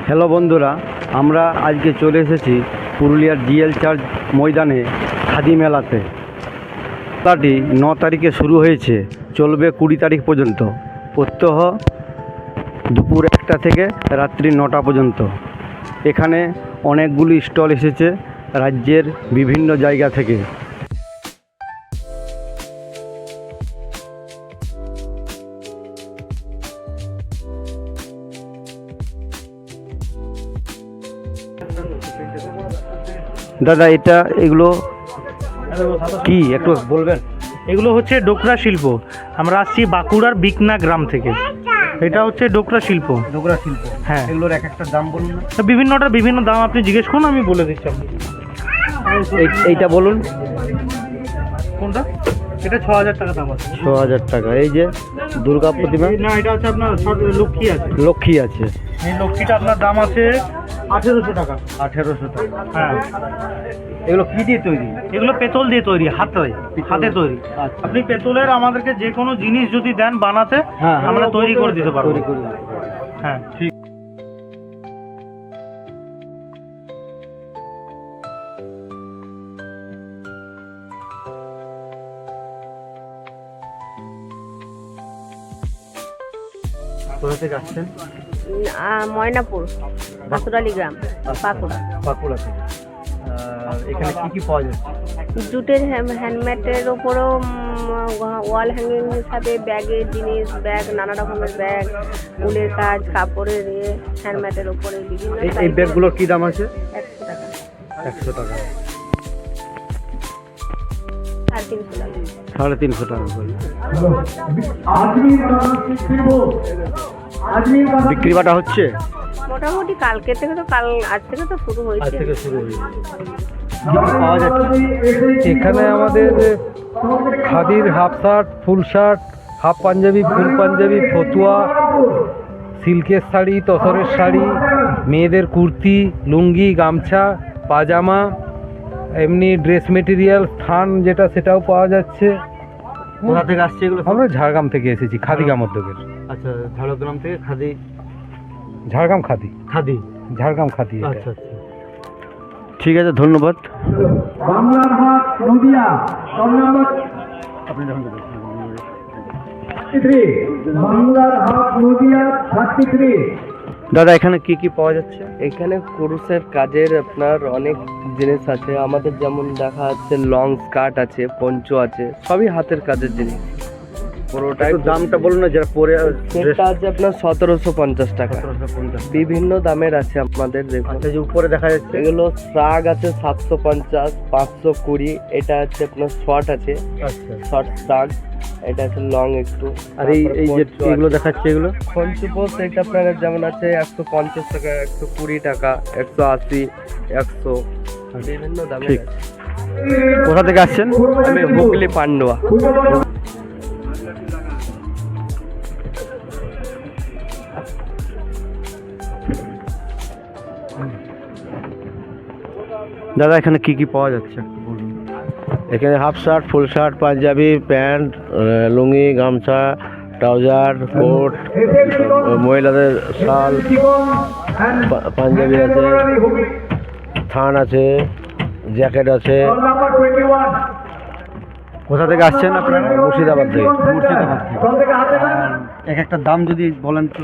Hello বন্ধুরা, আমরা আজকে চলে এসেছি পুরুলিয়ার জিএল চার্চ ময়দানে খাদি মেলাতে। মেলাটি 9 তারিখে শুরু হয়েছে, চলবে 20 তারিখ পর্যন্ত। প্রত্যহ দুপুর 1টা থেকে রাত্রি 9টা পর্যন্ত। এখানে অনেকগুলি স্টল এসেছে রাজ্যের বিভিন্ন জায়গা থেকে। দাদা, এগুলো কি একটু বলবেন? এগুলো হচ্ছে ডোকরা শিল্প। আমরা আসছি বাঁকুড়ার বিকনা গ্রাম থেকে। এটা হচ্ছে ডোকরা শিল্প। ডোকরা শিল্প, হ্যাঁ। এগুলোর এক একটা দাম বলুন না। তো বিভিন্নটার বিভিন্ন দাম আপনি জিজ্ঞেস করুন, আমি বলে দিচ্ছি আপনি। এইটা বলুন। কোনটা? এটা 6000 টাকা দাম আছে। 6000 টাকা। এই যে দুর্গা প্রতিমা, না, এটা হচ্ছে আপনার লক্ষ্মী আছে। লক্ষ্মী আছে। এই লক্ষ্মীটা আপনার দাম আছে 1800 টাকা। 1800 টাকা। হ্যাঁ। এগুলো কি দিয়ে তৈরি? এগুলো পেতল দিয়ে তৈরি, হাতে তৈরি। আচ্ছা। আপনি পেতলের আমাদেরকে যে কোনো জিনিস যদি দেন বানাতে, হ্যাঁ, আমরা তৈরি করে দিতে পারবো। তৈরি করে দিতে পারবো। হ্যাঁ, ঠিক। কোথা থেকে আসছেন? ময়নাপুর, বাসুরালি গ্রাম, বাঁকুড়া। বাঁকুড়া থেকে। এখানে কি কি পাওয়া যাচ্ছে? জুটের হ্যান্ডমেডের ওপরও ওয়াল হ্যাঙ্গিং হিসাবে ব্যাগের জিনিস, ব্যাগ, নানা রকমের ব্যাগ, উলের কাজ, কাপড়ের হ্যান্ডমেডের ওপরে বিভিন্ন এই ব্যাগগুলোর কি দাম আছে? 100 টাকা, 100 টাকা। 350 টাকা। 350 টাকা করে বিক্রি বাটা হচ্ছে। মোটামুটি আজ থেকে তো শুরু আজ হয়েছে। থেকে শুরু হয়েছে। পাওয়া যাচ্ছে এখানে আমাদের খাদির half shirt, full shirt, half panjabi, full panjabi, ফতুয়া, সিল্কের শাড়ি, তসরের শাড়ি, মেয়েদের কুর্তি, লুঙ্গি, গামছা, পাজামা, এমনি ড্রেস মেটেরিয়াল, থান যেটা সেটাও পাওয়া যাচ্ছে। কোথা থেকে আসছে এগুলো? আমরা ঝাড়গ্রাম থেকে এসেছি, খাদি গ্রামোদ্যোগের। আচ্ছা, ঝাড়গ্রাম থেকে খাদি। ঝাড়গ্রাম খাদি, খাদি, ঝাড়গ্রাম খাদি এটা। আচ্ছা আচ্ছা, ঠিক আছে, ধন্যবাদ। বাংলার হাট নদিয়া আপনি যখন বাংলার হাট নদিয়া 33। দাদা, এখানে কি কি পাওয়া যাচ্ছে? এখানে কুরুশের কাজের আপনার অনেক জিনিস আছে। আমাদের যেমন দেখা যাচ্ছে লং স্কার্ট আছে, পঞ্চো আছে, সবই হাতের কাজের জিনিস। পুরোটাই একটু দামটা বলুন না, যারা পরে সেটা আছে আপনার 1750 টাকা। 1750। বিভিন্ন দামের আছে আমাদের। দেখুন, আচ্ছা, যে উপরে দেখা যাচ্ছে এগুলো শ্রাগ আছে 750, 520। এটা আছে আপনার শর্ট আছে, আচ্ছা। শর্ট শ্রাগ। এটা আছে লং একটু। আর এই যে এগুলো দেখাচ্ছে, এগুলো পঞ্চো পোস্ট, এটা আপনার যেমন আছে 150 টাকা, 120 টাকা, 180, 100, বিভিন্ন দামের ঠিক। আছে। কোথা থেকে আসছেন? আমি হুগলি পান্ডুয়া। দাদা, এখানে কি কি পাওয়া যাচ্ছে একটু বলুন। এখানে half shirt, full shirt, panjabi, pant, lungi, গামছা, ট্রাউজার, কোট, মহিলাদের শাল, পাঞ্জাবি আছে, থান আছে, জ্যাকেট আছে। কোথা থেকে আসছেন আপনারা? মুর্শিদাবাদ থেকে। মুর্শিদাবাদ থেকে। এক একটা দাম যদি বলেন তো।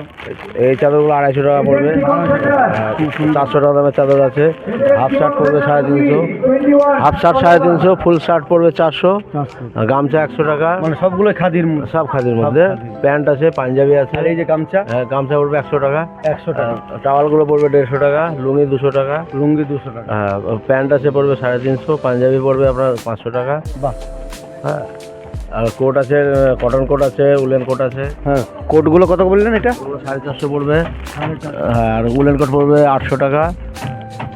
এই চাদরগুলো 250 টাকা পড়বে। 400 টাকা দামের চাদর আছে। হাফ শার্ট পড়বে 350, হাফ শার্ট 350, ফুল শার্ট পড়বে 400, আর গামছা 100 টাকা। মানে সবগুলো খাদির সব খাদির মধ্যে। প্যান্ট আছে, পাঞ্জাবি আছে। আর এই যে গামছা, গামছা পড়বে 100 টাকা। 100 টাকা। টাওয়ালগুলো পড়বে 150 টাকা, লুঙ্গি 200 টাকা, লুঙ্গি 200 টাকা। প্যান্ট আছে পড়বে 350, পাঞ্জাবি পড়বে আপনার 500 টাকা। বাহ। হ্যাঁ, আর কোট আছে, কটন কোট আছে, উলেন কোট আছে। হ্যাঁ, কোটগুলো কত বললেন? এটা 450 পড়বে। হ্যাঁ, আর উলেন কোট পড়বে 800 টাকা,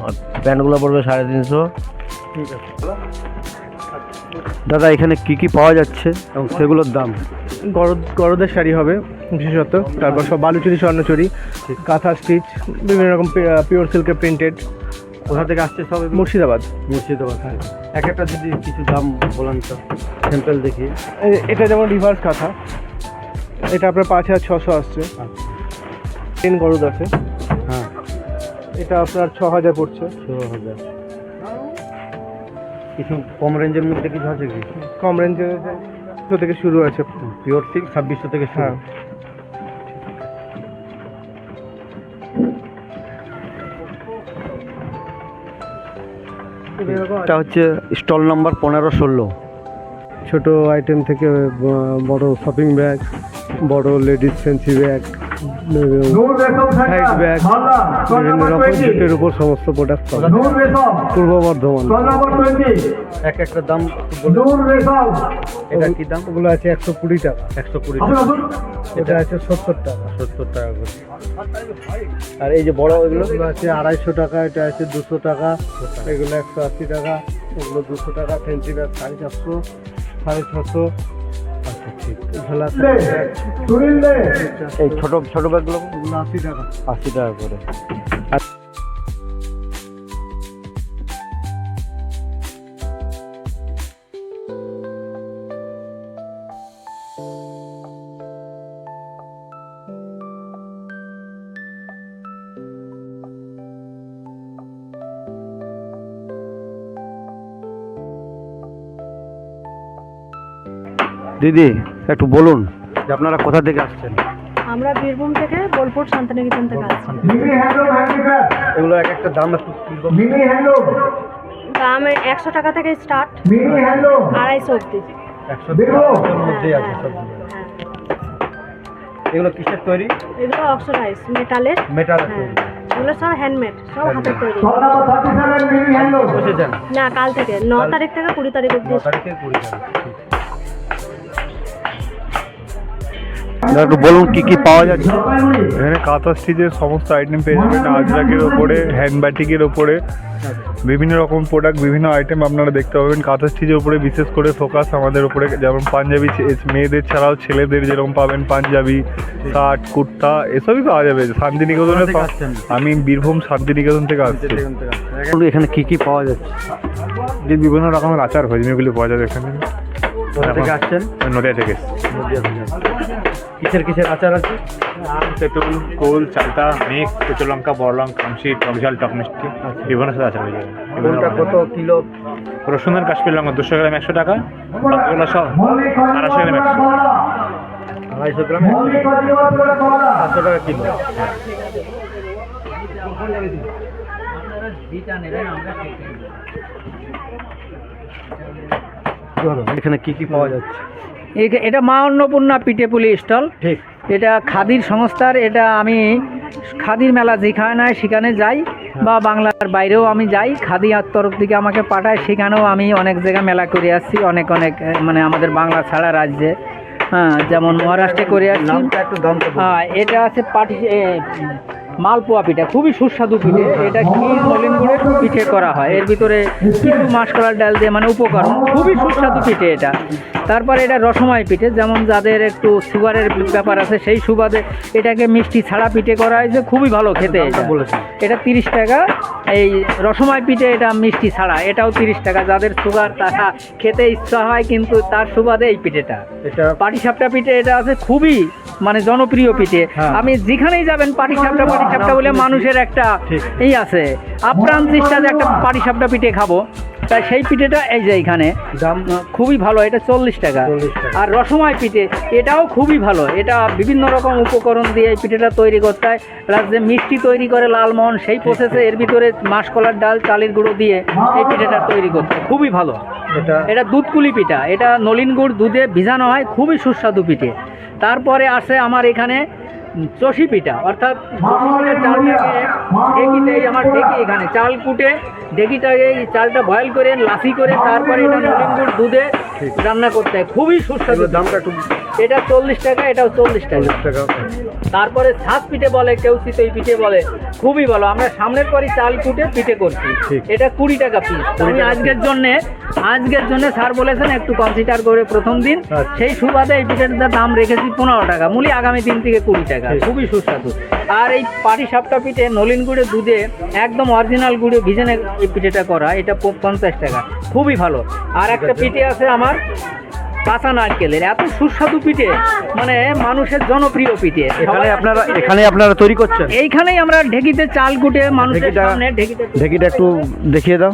আর প্যান্টগুলো পড়বে 350। ঠিক আছে দাদা, এখানে কি কি পাওয়া যাচ্ছে এবং সেগুলোর দাম? গরদের শাড়ি হবে বিশেষত, তারপর সব বালুচুরি, স্বর্ণচুরি, কাঁথা স্টিচ, বিভিন্ন রকম পিওর সিল্কের প্রিন্টেড। কোথা থেকে আসছে সব? মুর্শিদাবাদ। মুর্শিদাবাদ। হ্যাঁ, এক একটা যদি কিছু দাম বলেন তো, স্যাম্পল দেখি। এটা যেমন রিভার্স কাঁথা, এটা আপনার 5600 আসছে। 10 গরদ আছে। হ্যাঁ, এটা আপনার 6000 পড়ছে। 6000। কিছু কম রেঞ্জের মধ্যে কিছু আছে কি? কম রেঞ্জে থেকে শুরু আছে। পিওর সিল্ক 2600 থেকে শুরু। হ্যাঁ। এটা হচ্ছে স্টল নাম্বার 15-16। ছোট আইটেম থেকে বড় শপিং ব্যাগ, বড় ladies fancy bag, Noor Resham side centre bag, Malda stall বিভিন্ন নাম্বার রকম 20 জুটের উপর সমস্ত প্রোডাক্ট পাওয়া যায়। নূর রেশম পূর্ব বর্ধমান। স্টল নাম্বার 20 এক একটা দাম একটু বলুন। নূর রেশম এটা কি দাম? ওগুলো আছে 120 টাকা, 120 আসুন টাকা। আসুন এটা আছে 70 টাকা। 70 টাকা করে। আর এই যে বড় এগুলো এগুলো আছে 250 টাকা, এটা আছে 200 টাকা, এগুলো 180 টাকা, এগুলো 200 টাকা, ফ্যান্সি ব্যাগ 450, 650। আচ্ছা ঠিক। ঝোলা দে সুনীল দে এই ছোট ছোট ব্যাগগুলো এগুলো 80 টাকা। 80 টাকা করে। দিদি একটু বলুন যে আপনারা কোথা থেকে আসছেন? আমরা বীরভূম থেকে বোলপুর শান্তিনিকেতন থেকে আসছি। মিনি হ্যান্ডলুম হ্যান্ডিক্রাফট এগুলো এক একটা দাম একটু কিরকম? মিনি হ্যান্ডলুম দাম 100 টাকা থেকে স্টার্ট, মিনি হ্যান্ডলুম 250 অবধি। 100 টাকার মধ্যেই আছে সব। হ্যাঁ, এগুলো কিসের তৈরি? এগুলো অক্সিডাইজ মেটালের। মেটাল হ্যাঁ, তৈরি। এগুলো সব হ্যান্ডমেড, সব হাতের তৈরি। স্টল নাম্বার 37 মিনি হ্যান্ডলুম বসেছেন না, কাল থেকে 9 তারিখ থেকে 20 তারিখ অবধি। 9 তারিখে 20 তারিখ। একটু বলুন কি কি পাওয়া যাচ্ছে? এখানে কাঁথা স্টিচের সমস্ত আইটেম পেয়ে যাবেন, আজরাকের ওপরে, হ্যান্ড ব্যাটিকের ওপরে, বিভিন্ন রকম প্রোডাক্ট, বিভিন্ন আইটেম আপনারা দেখতে পাবেন। কাঁথা স্টিচের উপরে বিশেষ করে ফোকাস আমাদের উপরে, যেমন পাঞ্জাবি মেয়েদের ছাড়াও ছেলেদের যেরকম পাবেন পাঞ্জাবি, শার্ট, কুর্তা এসবই পাওয়া যাবে শান্তিনিকেতনে। কোথা থেকে আসছেন? আমি বীরভূম শান্তিনিকেতন থেকে আসছি। এখানে কি কি পাওয়া যাচ্ছে? যে বিভিন্ন রকমের আচার ভজমিগুলি পাওয়া যাবে এখানে। কোথা থেকে আসছেন? নদিয়া থেকে কিসের কিসের আচার আছে? তেঁতুল, কুল, চালতা, মিক্স, কুচো লঙ্কা, বড় লঙ্কা, আমশি, টক ঝাল, টক মিষ্টি, বিভিন্ন সাথে আচার হয়ে যাবে। কোনটা কত কিলো? রসুন আর কাশ্মীর লঙ্কা 200 গ্রাম 100 টাকা, বাকিগুলো সব 250 গ্রাম 100। 250 গ্রাম 700 টাকা কিলো। এখানে কি কি পাওয়া যাচ্ছে? এটা মা অন্নপূর্ণা পিঠেপুলি স্টল। ঠিক। এটা খাদির সংস্থার, এটা আমি খাদির মেলা যেখানে সেখানে যাই, বা বাংলার বাইরেও আমি যাই, খাদি তরফ থেকে আমাকে পাঠায়, সেখানেও আমি অনেক জায়গায় মেলা করে আসছি, অনেক মানে আমাদের বাংলা ছাড়া রাজ্যে, হ্যাঁ, যেমন মহারাষ্ট্রে করে আসছি। নামটা একটু দাম তো বলুন। হ্যাঁ, এটা আছে মালপোয়া পিঠা, খুবই সুস্বাদু পিঠে। এটা ক্ষীর নলেন গুড়ের পিঠে করা হয়, এর ভিতরে কিছু মাসকলার ডাল দিয়ে, মানে উপকরণ, খুবই সুস্বাদু পিঠে এটা। তারপরে এটা রসমাই পিঠে, যেমন যাদের একটু সুগারের ব্যাপার আছে সেই সুবাদে এটাকে মিষ্টি ছাড়া পিঠে করা হয়েছে, খুবই ভালো খেতে এটা। এটা 30 টাকা। এই রসমাই পিঠে এটা মিষ্টি ছাড়া, এটাও 30 টাকা। যাদের সুগার তারা খেতে ইচ্ছা হয় কিন্তু তার সুবাদে এই পিঠেটা। এটা পাটিসাপটা পিঠে এটা আছে, খুবই মানে জনপ্রিয় পিঠে। আমি যেখানেই যাবেন পাটিসাপটা বলে মানুষের একটা এই আছে, আপ্রাণ চেষ্টা যে একটা পাটিসাপটা পিঠে খাবো, তাই সেই পিঠেটা এই যে এখানে দাম খুবই ভালো, এটা 40 টাকা। আর রসমাই পিঠে এটাও খুবই ভালো, এটা বিভিন্ন রকম উপকরণ দিয়ে এই পিঠেটা তৈরি করতে হয়। প্লাস যে মিষ্টি তৈরি করে লালমোহন, সেই প্রসেসে এর ভিতরে মাসকলার ডাল, চালের গুঁড়ো দিয়ে এই পিঠেটা তৈরি করতে খুবই ভালো। এটা দুধকুলি পিঠা, এটা নলিন গুড় দুধে ভিজানো হয়, খুবই সুস্বাদু পিঠে। তারপরে আসে আমার এখানে চষি পিঠা, অর্থাৎ চালটাকে ঢেকিতে, আমার ঢেকি এখানে চাল কুটে ঢেকিটাকে চালটা বয়েল করে লাসি করে তারপরে এটা নলিন গুড় দুধে রান্না করতে হয়, খুবই সুস্বাদু। দামটা একটু এটা 40 টাকা, এটাও 40 টাকা। তারপরে ছাঁচ পিঠে বলে, কেউ চিতই পিঠে বলে, খুবই ভালো। আমরা সামনের পরই চাল কুটে পিঠে করছি, এটা 20 টাকা পিস। আমি আজকের জন্য স্যার বলেছেন একটু কনসিডার করে প্রথম দিন, সেই সুবাদে এই পিঠেটার দাম রেখেছি 15 টাকা, মূলি আগামী দিন থেকে 20 টাকা, খুবই সুস্বাদু। আর এই পাটিসাপটা পিঠে নলিন গুড়ে দুধে একদম অরিজিনাল গুড়ে ভিজেনে এই পিঠেটা করা, এটা 50 টাকা, খুবই ভালো। আর একটা পিঠে আছে আমার কাঁচা নারকেলের এত সুস্বাদু পিঠে, মানে মানুষের জনপ্রিয় পিঠে। এখানে আপনারা তৈরি করছেন? এইখানেই আমরা ঢেকিতে চাল কুটে মানুষের সামনে ঢেকিটা একটু দেখিয়ে দাও।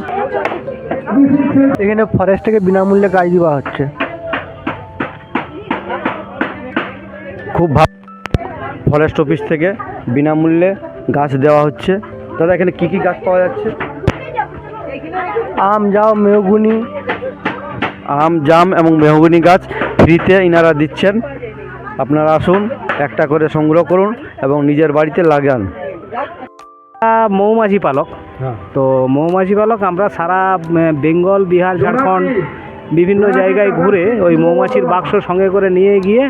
এখানে ফরেস্ট থেকে বিনামূল্যে গাছ দেওয়া হচ্ছে। খুব ভালো, ফরেস্ট অফিস থেকে বিনামূল্যে গাছ দেওয়া হচ্ছে। দাদা এখানে কি কি গাছ পাওয়া যাচ্ছে? আম, জাম, মেহগুনি। আম, জাম এবং মেহগনি গাছ ফ্রিতে ইনারা দিচ্ছেন। আপনারা আসুন, একটা করে সংগ্রহ করুন এবং নিজের বাড়িতে লাগান। মৌমাছি পালক। তো মৌমাছি পালক আমরা সারা বেঙ্গল, বিহার, ঝাড়খণ্ড বিভিন্ন জায়গায় ঘুরে ওই মৌমাছির বাক্স সঙ্গে করে নিয়ে গিয়ে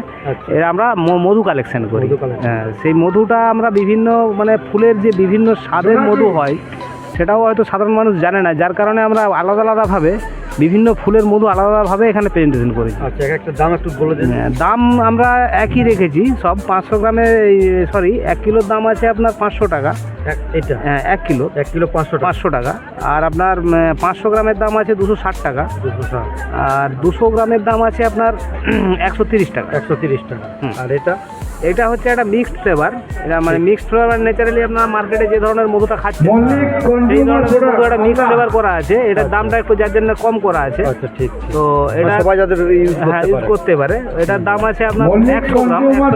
আমরা মধু কালেকশন করি। হ্যাঁ, সেই মধুটা আমরা বিভিন্ন মানে ফুলের যে বিভিন্ন স্বাদের মধু হয় সেটাও হয়তো সাধারণ মানুষ জানে না, যার কারণে আমরা আলাদা আলাদাভাবে বিভিন্ন ফুলের মধু আলাদাভাবে এখানে প্রেজেন্টেশন করি। আচ্ছা, একটা দাম একটু বলে দিন। দাম আমরা একই রেখেছি সব। 500 গ্রামে 1 কিলোর দাম আছে আপনার 500 টাকা। এটা হ্যাঁ, 1 কিলো 500 টাকা। আর আপনার 500 গ্রামের দাম আছে 260 টাকা। আর 200 গ্রামের দাম আছে আপনার 130 টাকা। 130 টাকা। আর এটা হচ্ছে একটা মিক্সড ফ্লেভার। এটা মানে মিক্সড ফ্লেভার ন্যাচারালি আপনার মার্কেটে যে ধরনের মধুটা খাচ্ছেন সেই ধরনের মধু একটা মিক্সড ফ্লেভার করা আছে। এটার দামটা একটু যার জন্য কম করা আছে। আচ্ছা, ঠিক। তো এটা সবাই যাদের ইউজ করতে পারে। এটার দাম আছে আপনার 100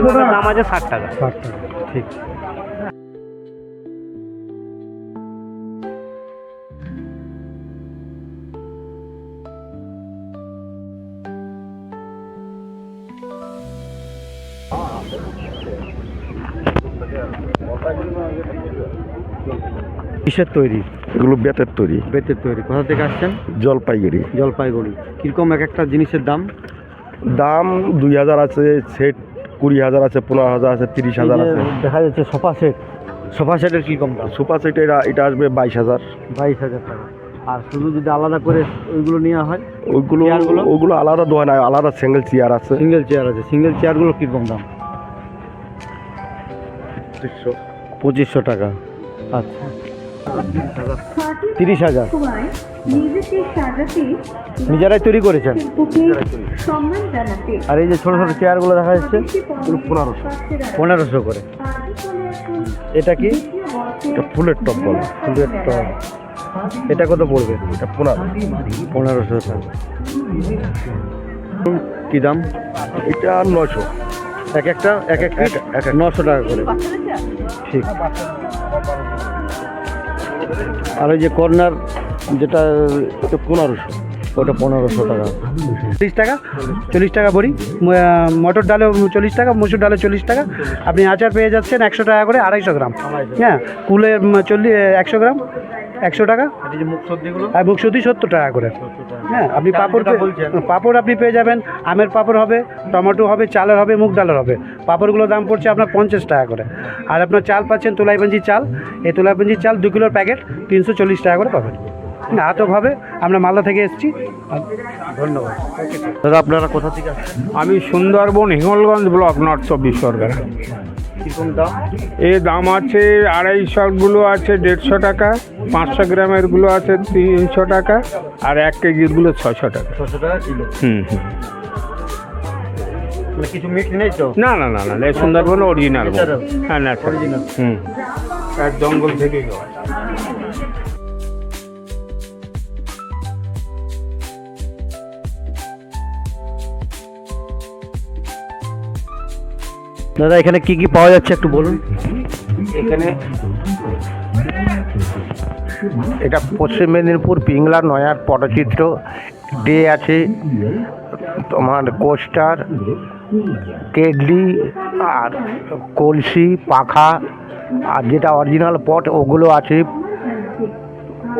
গ্রামের দাম আছে 60 টাকা। ঠিক। কিসের তৈরি? এগুলো বেতের তৈরি। বেতের তৈরি। কোথা থেকে আসছেন? জলপাইগুড়ি। জলপাইগুড়ি। কীরকম এক একটা জিনিসের দাম? দাম 2000 আছে, সেট 20,000 আছে, 15,000 আছে, 30,000 আছে। দেখা যাচ্ছে সোফা সেট। সোফা সেটের কীরকম দাম? সোফা সেট এটা আসবে 22,000। 22,000 টাকা। আর শুধু যদি আলাদা করে ওইগুলো নেওয়া হয়? ওইগুলো আলাদা দোয়া নাই, আলাদা সিঙ্গেল চেয়ার আছে। সিঙ্গেল চেয়ার আছে। সিঙ্গেল চেয়ারগুলো কীরকম দাম? 2500 টাকা। আচ্ছা, 30,000। নিজেরাই তৈরি করেছেন? আর এই যে ছোটো ছোটো চেয়ারগুলো দেখা যাচ্ছে 1500 করে। এটা কি? এটা ফুলের টপ বলে। ফুলের টপ। এটা কত পড়বে? এটা 1500 টাকা। কী দাম? এটা 900। এক একটা 900 টাকা করে। ঠিক। আর ওই যে কর্নার যেটা 1500, ওটা 1500 টাকা। 40 টাকা বড়ি। মটর ডালে 40 টাকা, মসুর ডালে 40 টাকা। আপনি আচার পেয়ে যাচ্ছেন 100 টাকা করে 250 গ্রাম। হ্যাঁ, কুলে 100 গ্রাম 100 টাকা। আর মুখশুদ্ধি 70 টাকা করে। হ্যাঁ, আপনি পাঁপড় আপনি পেয়ে যাবেন। আমের পাঁপড় হবে, টমেটো হবে, চালের হবে, মুগ ডালের হবে। পাঁপড়গুলোর দাম পড়ছে আপনার 50 টাকা করে। আর আপনার চাল পাচ্ছেন তোলাইবাঞ্জি চাল। এই তোলাইবাঞ্জি চাল 2 কিলোর প্যাকেট 340 টাকা করে পাবেন। আতভাবে আমরা মালদা থেকে এসেছি। ধন্যবাদ। দাদা আপনারা কোথা থেকে আসছেন? আমি সুন্দরবন হিঙ্গলগঞ্জ ব্লক, নর্থ 24 পরগনা। কীরকম দাম? এর দাম আছে 250গুলো আছে 150 টাকা, 500 গ্রামেরগুলো আছে 300 টাকা, আর 1 কেজিরগুলো 600 টাকা। 600 টাকা কিলো। মানে কিছু মিক্স নেই তো? না, এই সুন্দরবন অরিজিনাল। হ্যাঁ, ন্যাচারাল। এক জঙ্গল থেকে যাওয়া। দাদা এখানে কি কি পাওয়া যাচ্ছে একটু বলুন। এখানে এটা পশ্চিম মেদিনীপুর পিংলা নয়ার পটচিত্র ডে আছে, তোমার কোস্টার, কেডলি, আর কলসি, পাখা, আর যেটা অরিজিনাল পট ওগুলো আছে।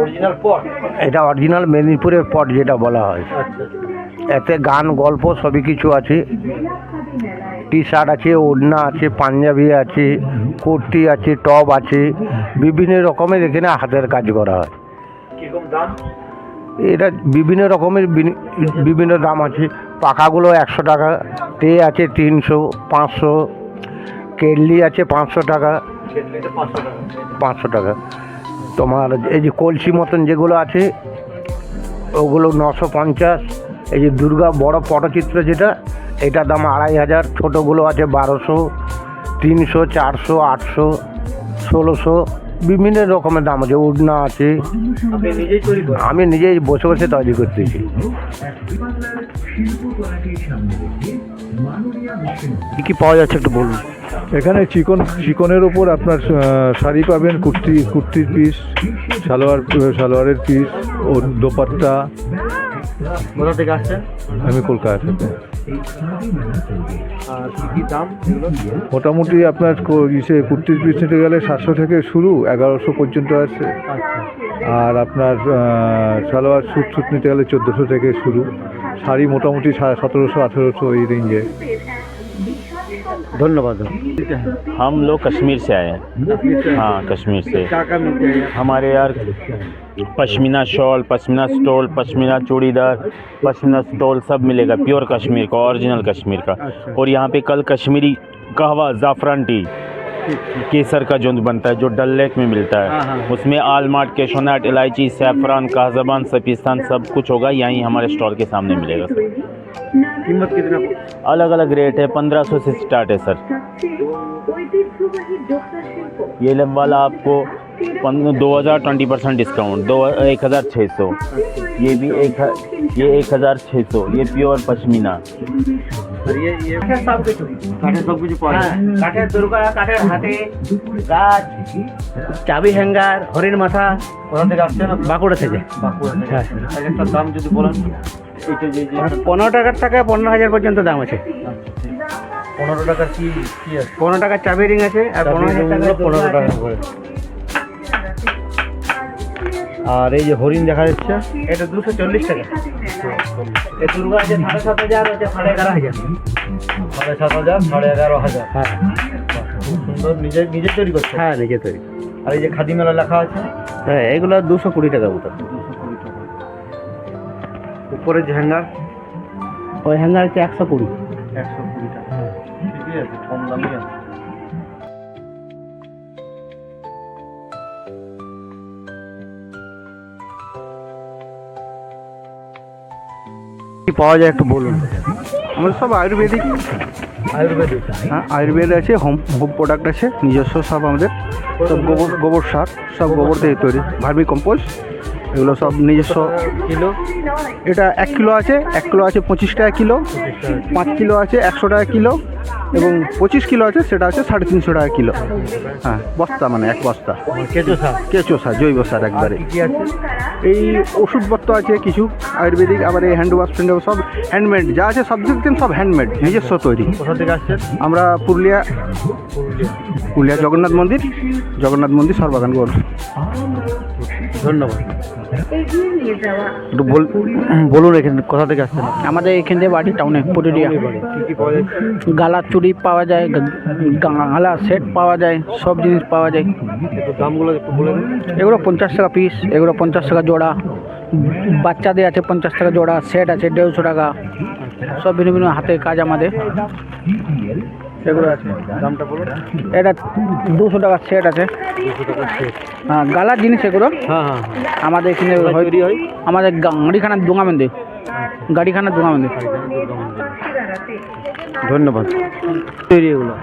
অরিজিনাল পট? এটা অরিজিনাল মেদিনীপুরের পট যেটা বলা হয়। এতে গান গল্প সবই কিছু আছে। টি শার্ট আছে, ওড়না আছে, পাঞ্জাবি আছে, কুর্তি আছে, টপ আছে, বিভিন্ন রকমের এখানে হাতের কাজ করা হয়। কীরকম দাম? এটা বিভিন্ন রকমের বিভিন্ন দাম আছে। পাখাগুলো 100 টাকা, টে আছে 300, 500, কেডলি আছে 500 টাকা। 500 টাকা। তোমার এই যে কলসি মতন যেগুলো আছে ওগুলো 950, এই যে দুর্গা বড় পটচিত্র যেটা, এটার দাম 2500, ছোটোগুলো আছে 1200, 300, 400, 800, 1600, বিভিন্ন রকমের দাম আছে। উড়না আছে। আমি নিজেই বসে বসে তৈরি করতেছি। কী কী পাওয়া যাচ্ছে একটু বলুন। এখানে চিকনের ওপর আপনার শাড়ি পাবেন, কুর্তির পিস, সালোয়ারের পিস ও দোপাট্টা। কোথা থেকে আসছেন? আমি কলকাতা থেকে। আর কী দাম এগুলো? মোটামুটি আপনার কুর্তির পিস নিতে গেলে 700 থেকে শুরু, 1100 পর্যন্ত আছে। আর আপনার সালোয়ার স্যুট নিতে গেলে 1400 থেকে শুরু। শাড়ি মোটামুটি 1700, 1800 এই রেঞ্জে। ধন্যবাদ। हम लोग कश्मीर से आए हैं। हाँ, कश्मीर से। हमारे यार pashmina shawl, pashmina stole, pashmina churidar, pashmina stole सब मिलेगा, प्योर कश्मीर का, ओरिजिनल कश्मीर का। और यहाँ पे कल कश्मीरी कहवा, ज़ाफ़रान टी, केसर का जो बनता है, जो डल लेक में मिलता है, उसमें आलमार्ट, कैशोनट, इलायची, सैफरान, काज़बान, सपिस्तान सब कुछ होगा। यहीं हमारे स्टॉल के सामने मिलेगा सर। कीमत कितना? अलग अलग रेट है, 1500 से स्टार्ट है सर। ये लब वाला आपको 2020% डिस्काउंट, 1600। ये भी ये 1600। ये प्योर पश्मीना। সব কিছু পাওয়া যায়। কাঠের দুর্গা, কাঠের হাতে গাছ, চাবি হ্যাঙ্গার, হরিণ মাথা। কোথা থেকে আসছেন? বাঁকুড়া থেকে। হ্যাঁ, একটা দাম যদি বলেন। 15 টাকার টাকা 15,000 পর্যন্ত দাম আছে। 15 টাকার কি আছে? 15 টাকার চাবি রিং আছে আর 15,000 টাকা 15 টাকা করে। আর এই যে হরিণ দেখা যাচ্ছে, এটা 240 টাকা। এই দুর্গা আছে 7,500, আছে 11,500। 7,500, 11,500। হ্যাঁ, খুব সুন্দর। নিজে তৈরি করছে? হ্যাঁ, নিজে তৈরি। আর এই যে খাদি মেলা লেখা আছে, হ্যাঁ, এগুলো 220 টাকা মতো। উপরে যে হ্যাঙ্গার, ওই হ্যাঙ্গার হচ্ছে 120। 120 টাকা। ঠিকই আছে, কম দামি আছে। কি পাওয়া যায় একটু বলুন। আমাদের সব আয়ুর্বেদিক। হ্যাঁ, আয়ুর্বেদ আছে, হোম প্রোডাক্ট আছে, নিজস্ব সব আমাদের। সব গোবর সার, সব গোবর দিয়ে তৈরি, ভার্মি কম্পোস্ট, এগুলো সব নিজস্ব। কিলো? এটা 1 কিলো আছে, 1 কিলো আছে 25 টাকা কিলো, 5 কিলো আছে 100 টাকা কিলো, এবং 25 কিলো আছে সেটা আছে 350 টাকা কিলো। হ্যাঁ, বস্তা, মানে 1 বস্তা। কেঁচো সার, জৈব সার একবারে। কি আছে? এই ওষুধপত্র আছে কিছু আয়ুর্বেদিক, আবার এই হ্যান্ড ওয়াশ সব হ্যান্ডমেড যা আছে, সব দিন সব হ্যান্ডমেড, নিজস্ব তৈরি। কোথা থেকে আসছেন? আমরা পুরুলিয়া জগন্নাথ মন্দির সরবাগান গোল। ধন্যবাদ। একটু বলুন এখানে কোথা থেকে আসছেন? আমাদের এখান থেকে বাড়ি টাউনে, পুরুলিয়া। কী কী পাওয়া যায়? গালা চুড়ি পাওয়া যায়, গালা সেট পাওয়া যায়, সব জিনিস পাওয়া যায়। একটু দামগুলো একটু বলে দিন। এগুলো 50 টাকা পিস, এগুলো 50 টাকা জোড়া। বাচ্চাদের আছে 50 টাকা জোড়া, সেট আছে 150 টাকা। সব ভিন্ন ভিন্ন হাতের কাজ আমাদের এগুলো আছে। দামটা বলুন। এটা 200 টাকা সেট আছে। 200 টাকা সেট। হ্যাঁ, গালার জিনিস এগুলো। হ্যাঁ হ্যাঁ। আমাদের এখানে তৈরি হয় আমাদের গাড়িখানার দোঙামেন্দে। ধন্যবাদ। তৈরি এগুলো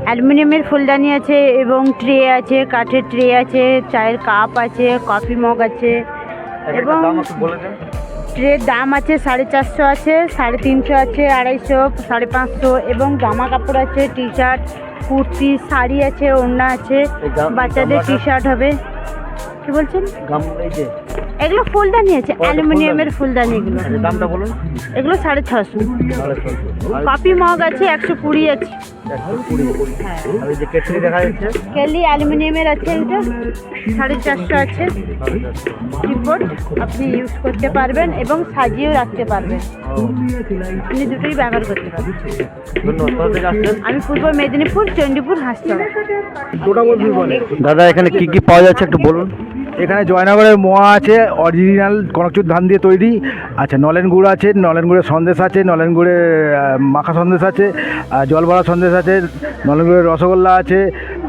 অ্যালুমিনিয়ামের ফুলদানি আছে এবং ট্রে আছে, কাঠের ট্রে আছে, চায়ের কাপ আছে, কফি মগ আছে, এবং দাম একটু বলে দেন। ট্রের দাম আছে 450 আছে, 350 আছে, 250, 550, এবং জামা কাপড় আছে, টি শার্ট, কুর্তি, শাড়ি আছে, ওড়না আছে, বাচ্চাদের টি শার্ট হবে। কি বলছেন? এই যে এগুলো ফুলদানি আছে, অ্যালুমিনিয়ামের ফুলদানি। এগুলো দামটা বলুন। এগুলো 650। কফি মগ আছে 120 আছে। 120। আর এই যে কেটলি দেখা যাচ্ছে, কেলি অ্যালুমিনিয়ামের আছে, এটা 450 আছে। রিপোর্ট আপনি ইউজ করতে পারবেন এবং সাজিয়েও রাখতে পারবেন, আপনি দুটোই ব্যবহার করতে পারবেন। ধন্যবাদ। কোথা থেকে আসছেন? আমি পূর্ব মেদিনীপুর, চণ্ডীপুর, হাসপাতাল। দাদা এখানে কি কি পাওয়া যাচ্ছে একটু বলুন। এখানে জয়নগরের মোয়া আছে, অরিজিনাল কনকচুর ধান দিয়ে তৈরি। আচ্ছা, নলেন গুড় আছে, নলেন গুড়ের সন্দেশ আছে, নলেন গুড়ের মাখা সন্দেশ আছে, জলভরা সন্দেশ আছে, নলেন গুড়ের রসগোল্লা আছে।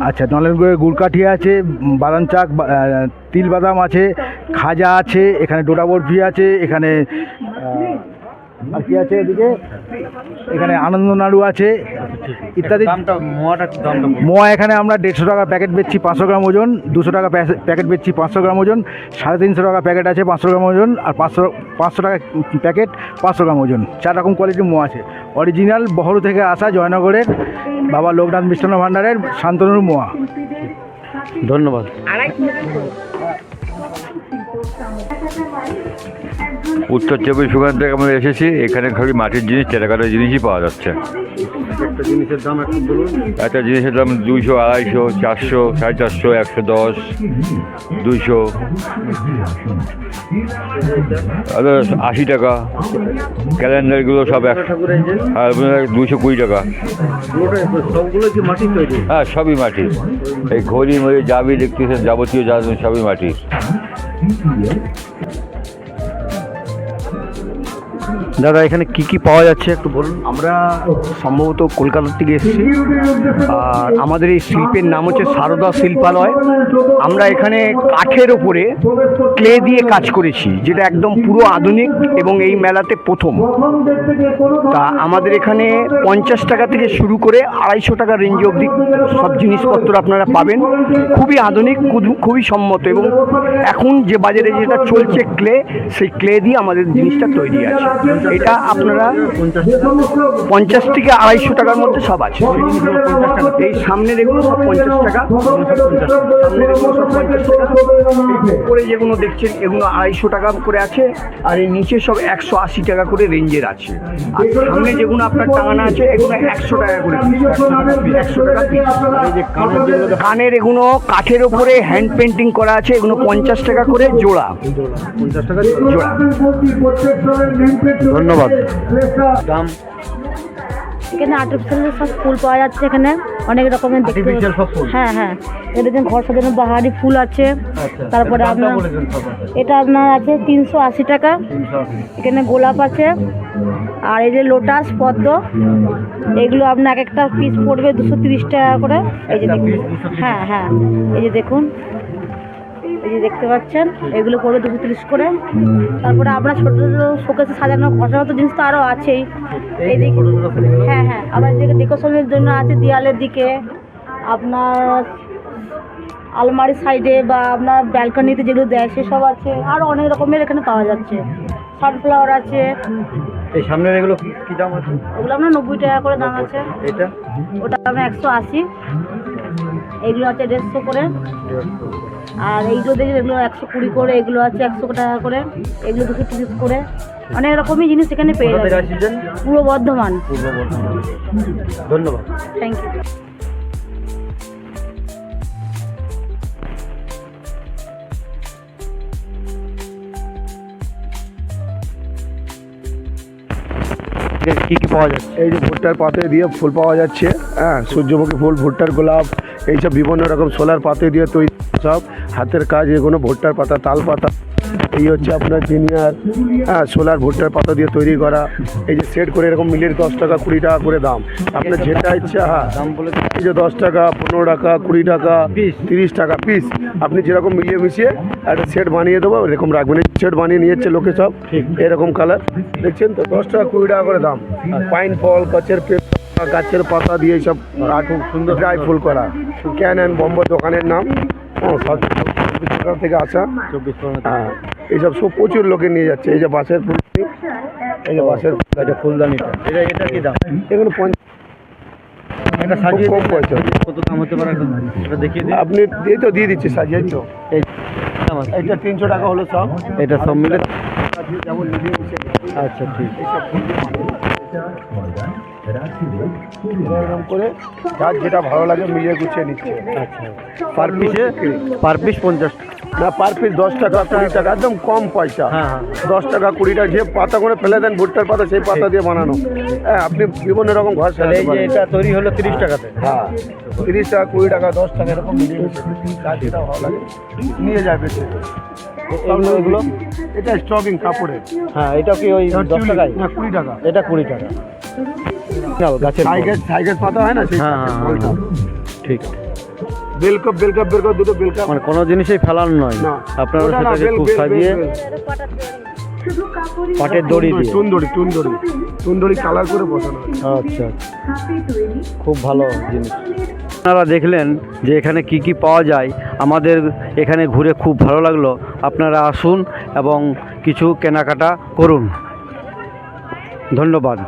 আচ্ছা, নলেন গুড়ের গুড়কাঠি আছে, বাদাম চাক, তিল বাদাম আছে, খাজা আছে, এখানে ডোডা বরফি আছে, এখানে আর কি আছে এদিকে, এখানে আনন্দ নাড়ু আছে ইত্যাদি। মোয়া এখানে আমরা 150 টাকা প্যাকেট বেচছি 500 গ্রাম ওজন, 200 টাকা প্যাকেট বেচছি 500 গ্রাম ওজন, 350 টাকা প্যাকেট আছে 500 গ্রাম ওজন, আর 500 টাকা প্যাকেট 500 গ্রাম ওজন। 4 রকম কোয়ালিটির মোয়া আছে। অরিজিনাল বহরু থেকে আসা জয়নগরের বাবা লোকনাথ মিষ্টান্ন ভাণ্ডারের শান্তনুর মোয়া। ধন্যবাদ। উত্তর 24 পরগনা থেকে আমরা এসেছি। এখানে খালি মাটির জিনিস, টেরাকাটার জিনিসই পাওয়া যাচ্ছে। একটা জিনিসের দাম একটু বলুন। একটা জিনিসের দাম 200, 250, 400, 450, 110, 200, 80 টাকা। ক্যালেন্ডারগুলো সব 220 টাকা। সবগুলো কি মাটির তৈরি? হ্যাঁ, সবই মাটির। এই ঘড়ি মড়ি যাবি দেখতেছেন, যাবতীয় যা সবই মাটির। দাদা এখানে কি কি পাওয়া যাচ্ছে একটু বলুন। আমরা সম্ভবত কলকাতা থেকে এসেছি, আর আমাদের এই শিল্পের নাম হচ্ছে সারদা শিল্পালয়। আমরা এখানে কাঠের ওপরে ক্লে দিয়ে কাজ করেছি, যেটা একদম পুরো আধুনিক এবং এই মেলাতে প্রথম। তা আমাদের এখানে 50 টাকা থেকে শুরু করে 250 টাকা রেঞ্জ অবধি সব জিনিসপত্র আপনারা পাবেন। খুবই আধুনিক, খুবই সম্মত, এবং এখন যে বাজারে যেটা চলছে ক্লে, সেই ক্লে দিয়ে আমাদের জিনিসটা তৈরি আছে। এটা আপনারা 50 থেকে 250 টাকার মধ্যে সব আছে। এই সামনের এগুলো সব 50 টাকা, সামনের এগুলো সব 50 টাকা। উপরে যেগুলো দেখছেন এগুলো 250 টাকা করে আছে, আর এই নিচে সব 180 টাকা করে রেঞ্জের আছে। আর সামনে যেগুলো আপনার টাঙানো আছে এগুলো 100 টাকা করে, 100 টাকা পিস। কানের এগুলো কাঠের ওপরে হ্যান্ড পেন্টিং করা আছে, এগুলো 50 টাকা করে জোড়া। 50 টাকা জোড়া। ধন্যবাদ। দাম এখানে আর্টিফিশিয়াল সব ফুল পাওয়া যাচ্ছে, এখানে অনেক রকমের দেখতে। হ্যাঁ হ্যাঁ, এটা দেখুন ঘর সাজানো বাহারি ফুল আছে। তারপরে আপনার এটা আপনার আছে 380 টাকা। এখানে গোলাপ আছে, আর এই যে লোটাস পদ্ম, এগুলো আপনার একটা পিস পড়বে 230 টাকা করে। এই যে দেখুন, হ্যাঁ হ্যাঁ, এই যে দেখুন, এই যে দেখতে পাচ্ছেন, এগুলো পড়বে 230 করে। তারপরে আমরা ছোটো ছোটো শোকেসে সাজানো ঘষাগত জিনিস তো আরও আছেই। এইদিকে হ্যাঁ হ্যাঁ, আবার এদিকে ডেকোরেশনের জন্য আছে দেয়ালের দিকে, আপনার আলমারি সাইডে বা আপনার ব্যালকনিতে যেগুলো দেয় সেসব আছে। আরও অনেক রকমের এখানে পাওয়া যাচ্ছে। সানফ্লাওয়ার আছে। এই সামনের এগুলো কি দাম আছে? ওগুলো আপনার 90 টাকা করে দাম আছে। এটা ওটা আপনার 180। এগুলো আছে 150 করে। আর এইগুলো দেখি, এগুলো 120 করে, এগুলো আছে 100 টাকা করে, এগুলো 230 করে। অনেক রকমই জিনিস এখানে পেয়ে যাবেন। পূর্ব বর্ধমান। ধন্যবাদ। Thank you. কি কি পাওয়া যাচ্ছে? এই যে ভুট্টার পাতে দিয়ে ফুল পাওয়া যাচ্ছে, হ্যাঁ, সূর্যমুখী ফুল, ভুট্টার গোলাপ, এইসব বিভিন্ন রকম সোলার পাতে দিয়ে তৈরি সব হাতের কাজ। এগুলো ভুট্টার পাতা, তাল পাতা, এই হচ্ছে আপনার জিনিয়ার, হ্যাঁ, সোলার ভুট্টার পাতা দিয়ে তৈরি করা। এই যে সেট করে এরকম মিলিয়ে 10 টাকা 20 টাকা করে দাম, আপনার যেটা ইচ্ছা। হ্যাঁ, দাম বলে এই যে 10 টাকা, 15 টাকা, 20 টাকা, 30 টাকা পিস। আপনি যেরকম মিলিয়ে মিশিয়ে একটা সেট বানিয়ে দেবো, এরকম রাখবেন। এই সেট বানিয়ে নিয়েছে লোকে সব, এরকম কালার দেখছেন তো, 10 টাকা 20 টাকা করে দাম। পাইন ফল, গাছের পাতা দিয়ে সব খুব সুন্দর ড্রাই ফুল করা। ক্যান অ্যান্ড বম্বে দোকানের নাম, সব 24 টাকা থেকে আসা। হ্যাঁ, এইসব সব প্রচুর লোকে নিয়ে যাচ্ছে। এই যে বাঁশের ফুল, এই যে বাঁশের ফুলদানিটা, এটা কি দাম? এগুলো 50। এটা সাজিয়ে কম পয়সা। কত দাম হতে পারে এটা দেখিয়ে দিন। আপনি এই তো দিয়ে দিচ্ছি সাজিয়ে তো। এইটা 300 টাকা হলো সব। এটা সব মিলে যেমন মিলিয়ে মিশিয়ে। আচ্ছা, ঠিক। এরকম করে যার যেটা ভালো লাগে মিলিয়ে গুছিয়ে নিচ্ছে। আচ্ছা, পার পিস 50 টাকা না, পার পিস 10 টাকা 20 টাকা, একদম কম পয়সা। হ্যাঁ হ্যাঁ, 10 টাকা 20 টাকা, যে পাতা করে ফেলে দেন ভুট্টার পাতা, সেই পাতা দিয়ে বানানো। হ্যাঁ, আপনি বিভিন্ন রকম ঘর সাজাতে এই যে পারেন। এটা তৈরি হলো 30 টাকাতে। হ্যাঁ, 30 টাকা 20 টাকা 10 টাকা এরকম মিলিয়ে যার যেটা ভালো লাগে নিয়ে যাবে। এগুলো এটা স্টকিং কাপড়ের। হ্যাঁ, এটা কি ওই 10 টাকায়? না, 20 টাকা। এটা 20 টাকা। গাছের সাইকেল পাতা হয় না, সেই হ্যাঁ, ঠিক। বেলকাপ দুটো বেলকাপ, মানে কোনো জিনিসই ফেলানো নয়, না, আপনারা ওটা না, সেটাকে খুব বেল, সাজিয়ে। পাটের দড়ি দিয়ে টুনদড়ি কালার করে বসানো আচ্ছা খুব ভালো জিনিস। আপনারা দেখলেন যে এখানে কি কি পাওয়া যায়, আমাদের এখানে ঘুরে খুব ভালো লাগলো। আপনারা আসুন এবং কিছু কেনাকাটা করুন। ধন্যবাদ।